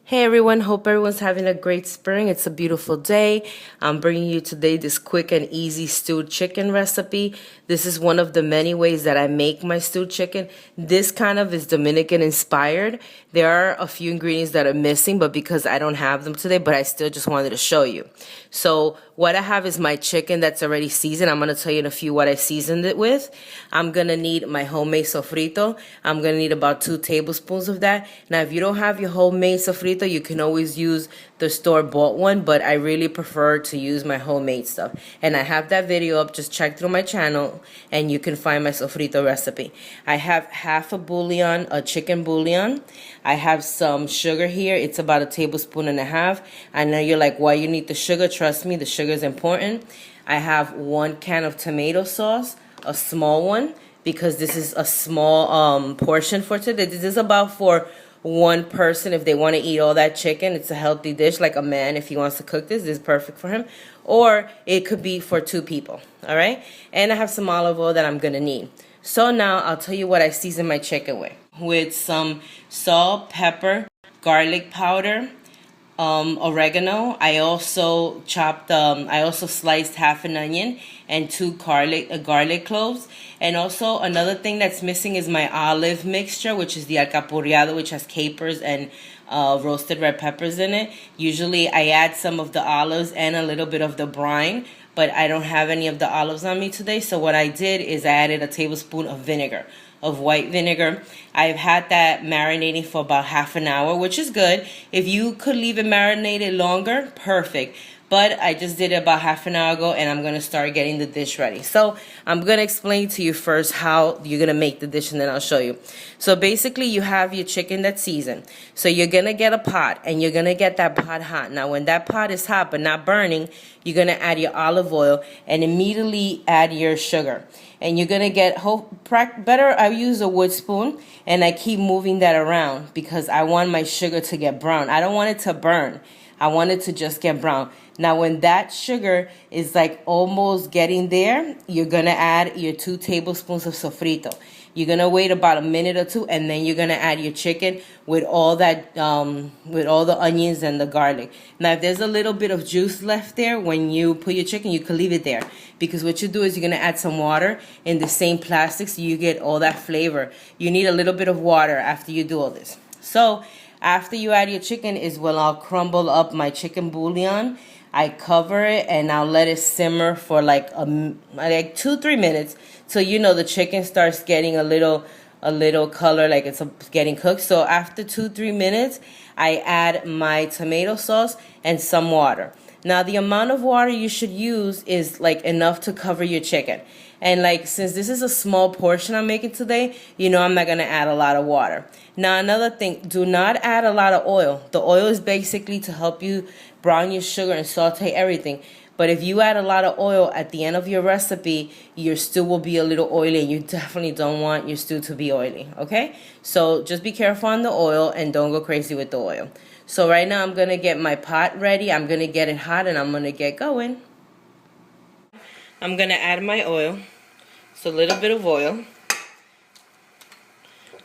Hey everyone, hope everyone's having a great spring. It's a beautiful day. I'm bringing you today this quick and easy stewed chicken recipe. This is one of the many ways that I make my stewed chicken. This kind of is Dominican inspired. There are a few ingredients that are missing, but because I don't have them today, but I still just wanted to show you. So what I have is my chicken that's already seasoned. I'm going to tell you in a few what I seasoned it with. I'm going to need my homemade sofrito. I'm going to need about 2 tablespoons of that. Now, if you don't have your homemade sofrito, you can always use the store-bought one, but I really prefer to use my homemade stuff. And I have that video up. Just check through my channel, and you can find my sofrito recipe. I have half a bouillon, a chicken bouillon. I have some sugar here. It's about 1.5 tablespoons. I know you're like, why you need the sugar? Trust me, the sugar is important. I have 1 can of tomato sauce, a small one, because this is a small portion for today. This is about for one person if they want to eat all that chicken. It's a healthy dish, like a man, if he wants to cook this is perfect for him. Or it could be for 2 people, all right? And I have some olive oil that I'm going to need. So now I'll tell you what I season my chicken with. With some salt, pepper, garlic powder, oregano. I also sliced half an onion and 2 garlic cloves. And also another thing that's missing is my olive mixture, which is the alcapurriado, which has capers and roasted red peppers in it. Usually I add some of the olives and a little bit of the brine, but I don't have any of the olives on me today. So what I did is I added a tablespoon of vinegar, of white vinegar. I've had that marinating for about half an hour, which is good. If you could leave it marinated longer, perfect. But I just did it about half an hour ago, and I'm going to start getting the dish ready. So I'm going to explain to you first how you're going to make the dish, and then I'll show you. So basically, you have your chicken that's seasoned. So you're going to get a pot, and you're going to get that pot hot. Now, when that pot is hot but not burning, you're going to add your olive oil and immediately add your sugar. And you're going to get, better I use a wood spoon, and I keep moving that around because I want my sugar to get brown. I don't want it to burn. I want it to just get brown. Now, when that sugar is like almost getting there, you're going to add your 2 tablespoons of sofrito. You're going to wait about a minute or 2, and then you're going to add your chicken with all that, with all the onions and the garlic. Now, if there's a little bit of juice left there when you put your chicken, you can leave it there. Because what you do is you're going to add some water in the same plastic so you get all that flavor. You need a little bit of water after you do all this. So, after you add your chicken is when I'll crumble up my chicken bouillon. I cover it and I'll let it simmer for like 2-3 minutes till the chicken starts getting a little color, like it's getting cooked. So after 2-3 minutes, I add my tomato sauce and some water. Now the amount of water you should use is like enough to cover your chicken. And like, since this is a small portion I'm making today, I'm not going to add a lot of water. Now, another thing, do not add a lot of oil. The oil is basically to help you brown your sugar and saute everything. But if you add a lot of oil at the end of your recipe, your stew will be a little oily, and you definitely don't want your stew to be oily, okay? So just be careful on the oil and don't go crazy with the oil. So right now I'm going to get my pot ready. I'm going to get it hot, and I'm going to get going. I'm going to add my oil. So a little bit of oil.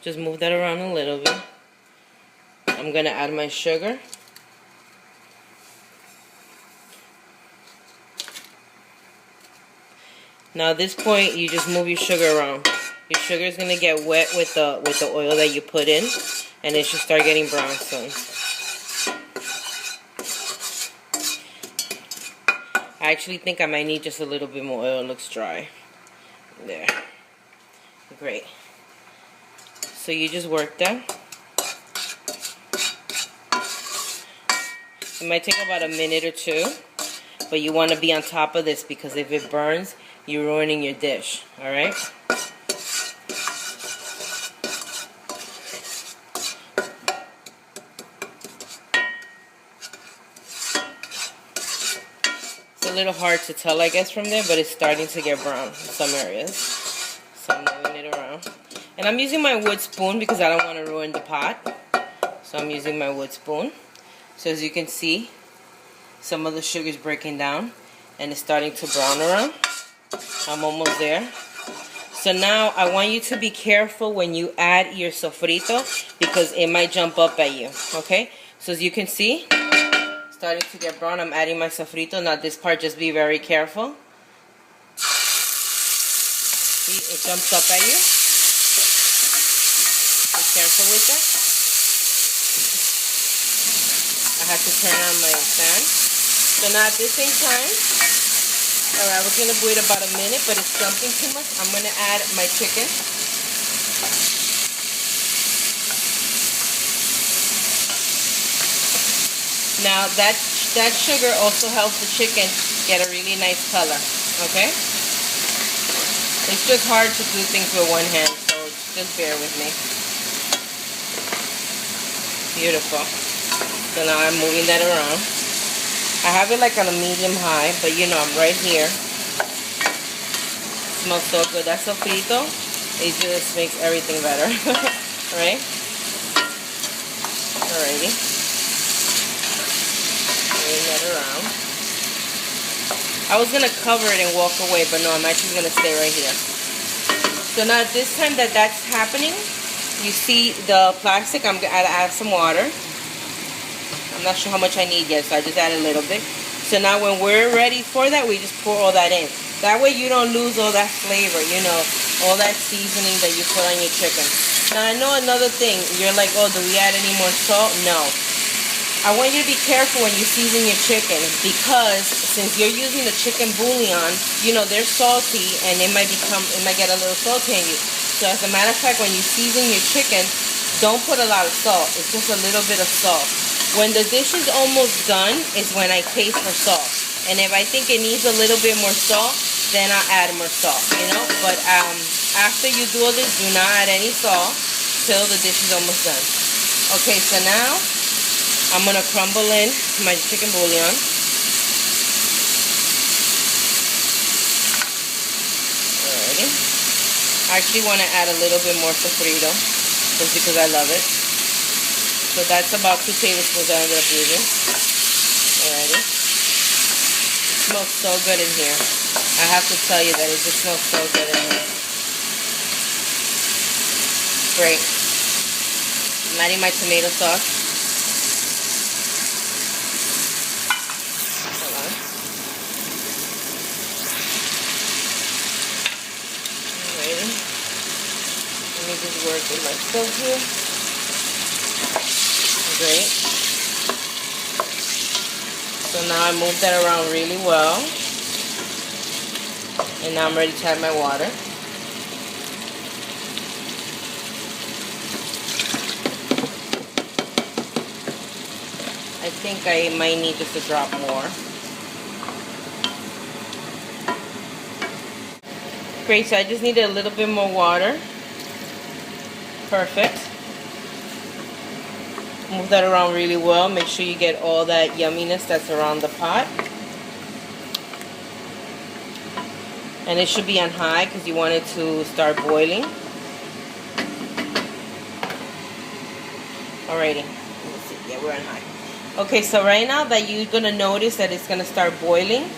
Just move that around a little bit. I'm going to add my sugar. Now at this point, you just move your sugar around. Your sugar is going to get wet with the oil that you put in, and it should start getting brown soon. I actually think I might need just a little bit more oil. It looks dry. There. Great. So you just work that. It might take about a minute or 2, but you want to be on top of this because if it burns, you're ruining your dish. All right? It's a little hard to tell, I guess, from there, but it's starting to get brown in some areas. So I'm moving it around. And I'm using my wood spoon because I don't want to ruin the pot. So I'm using my wood spoon. So as you can see, some of the sugar is breaking down and it's starting to brown around. I'm almost there. So now I want you to be careful when you add your sofrito because it might jump up at you, okay? So as you can see, starting to get brown, I'm adding my sofrito. Now this part, just be very careful. See, it jumps up at you. Be careful with that. I have to turn on my fan. So now at the same time, alright, I was going to wait about a minute, but it's jumping too much. I'm going to add my chicken. Now that sugar also helps the chicken get a really nice color, okay? It's just hard to do things with one hand, so just bear with me. Beautiful. So now I'm moving that around. I have it like on a medium high, but you know I'm right here. It smells so good. That sofrito, it just makes everything better, right? Alrighty. That around. I was gonna cover it and walk away, but no, I'm actually gonna stay right here. So now at this time that's happening, you see the plastic, I'm gonna add some water. I'm not sure how much I need yet, so I just add a little bit. So now when we're ready for that, we just pour all that in. That way you don't lose all that flavor, you know, all that seasoning that you put on your chicken. Now I know another thing, you're like, oh, do we add any more salt? No. I want you to be careful when you season your chicken, because since you're using the chicken bouillon, you know, they're salty and it might get a little salty on you. So as a matter of fact, when you season your chicken, don't put a lot of salt. It's just a little bit of salt. When the dish is almost done is when I taste for salt. And if I think it needs a little bit more salt, then I'll add more salt, you know. But after you do all this, do not add any salt till the dish is almost done. Okay, so now I'm going to crumble in my chicken bouillon. Alrighty. I actually want to add a little bit more sofrito, just because I love it. So that's about 2 tablespoons I ended up using. Alrighty. It smells so good in here. I have to tell you that it just smells so good in here. Great. I'm adding my tomato sauce. Let me just work with my stove here. Great. So now I moved that around really well. And now I'm ready to add my water. I think I might need just a drop more. Great, so I just needed a little bit more water. Perfect. Move that around really well. Make sure you get all that yumminess that's around the pot. And it should be on high because you want it to start boiling. Alrighty. Let's see. Yeah, we're on high. Okay, so right now that you're going to notice that it's going to start boiling.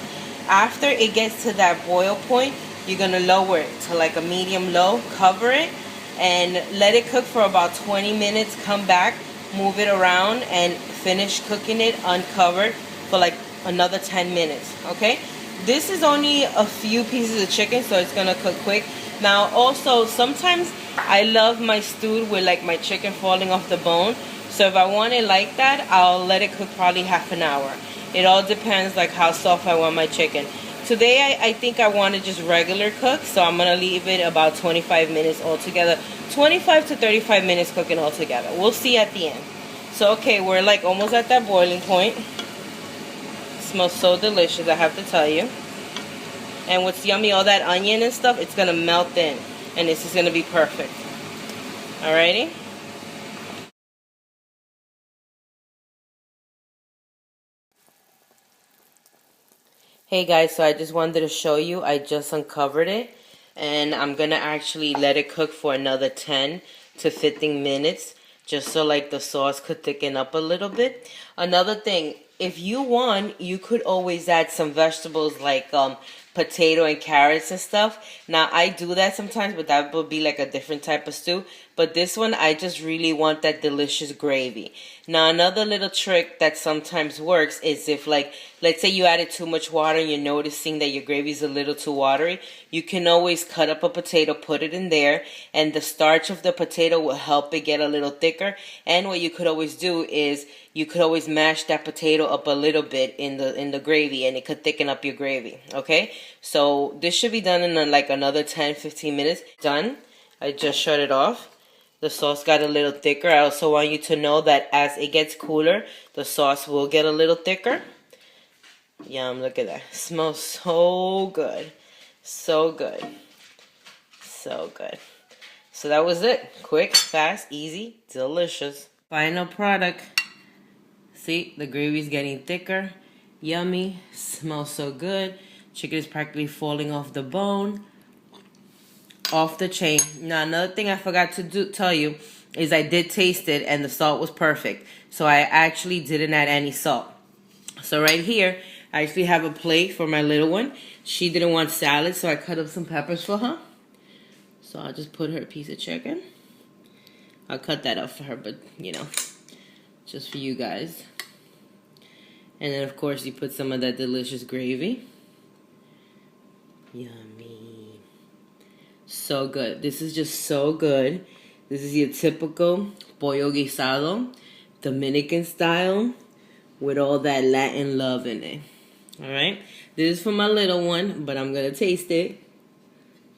After it gets to that boil point, you're going to lower it to like a medium low. Cover it and let it cook for about 20 minutes. Come back, move it around, and finish cooking it uncovered for like another 10 minutes. Okay, this is only a few pieces of chicken, so it's gonna cook quick. Now also, sometimes I love my stew with like my chicken falling off the bone, so if I want it like that, I'll let it cook probably half an hour. It all depends like how soft I want my chicken. Today I think I want to just regular cook, so I'm gonna leave it about 25 minutes altogether. 25 to 35 minutes cooking altogether. We'll see at the end. So okay, we're like almost at that boiling point. It smells so delicious, I have to tell you. And what's yummy, all that onion and stuff, it's gonna melt in, and this is gonna be perfect. Alrighty. Hey guys, so I just wanted to show you, I just uncovered it, and I'm gonna actually let it cook for another 10 to 15 minutes, just so like the sauce could thicken up a little bit. Another thing, if you want, you could always add some vegetables like potato and carrots and stuff. Now I do that sometimes, but that would be like a different type of stew. But this one, I just really want that delicious gravy. Now another little trick that sometimes works is if, like, let's say you added too much water and you're noticing that your gravy is a little too watery, you can always cut up a potato, put it in there, and the starch of the potato will help it get a little thicker. And what you could always do is you could always mash that potato up a little bit in the gravy, and it could thicken up your gravy. Okay, so this should be done in like another 10-15 minutes. Done. I just shut it off. The sauce got a little thicker. I also want you to know that as it gets cooler, the sauce will get a little thicker. Yum, look at that. Smells so good. So good. So good. So that was it. Quick, fast, easy, delicious. Final product. See, the gravy's getting thicker. Yummy. Smells so good. Chicken is practically falling off the bone. Off the chain. Now, another thing I forgot to tell you is I did taste it and the salt was perfect. So I actually didn't add any salt. So right here, I actually have a plate for my little one. She didn't want salad, so I cut up some peppers for her. So I'll just put her a piece of chicken. I'll cut that up for her, but you know, just for you guys. And then of course you put some of that delicious gravy. Yummy. So good. This is just so good. This is your typical pollo guisado, Dominican style, with all that Latin love in it. Alright? This is for my little one, but I'm going to taste it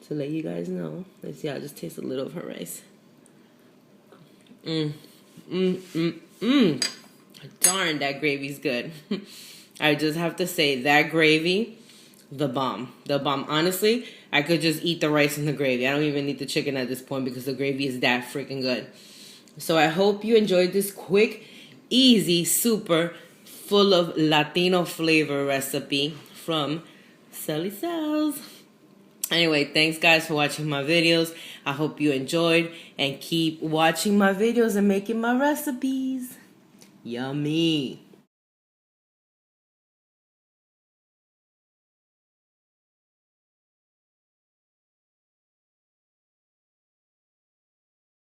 to let you guys know. Let's see, I'll just taste a little of her rice. Darn, that gravy's good. I just have to say, that gravy, the bomb. The bomb. Honestly, I could just eat the rice and the gravy. I don't even need the chicken at this point because the gravy is that freaking good. So I hope you enjoyed this quick, easy, super, full of Latino flavor recipe from Sally Sal's. Anyway, thanks guys for watching my videos. I hope you enjoyed, and keep watching my videos and making my recipes. Yummy.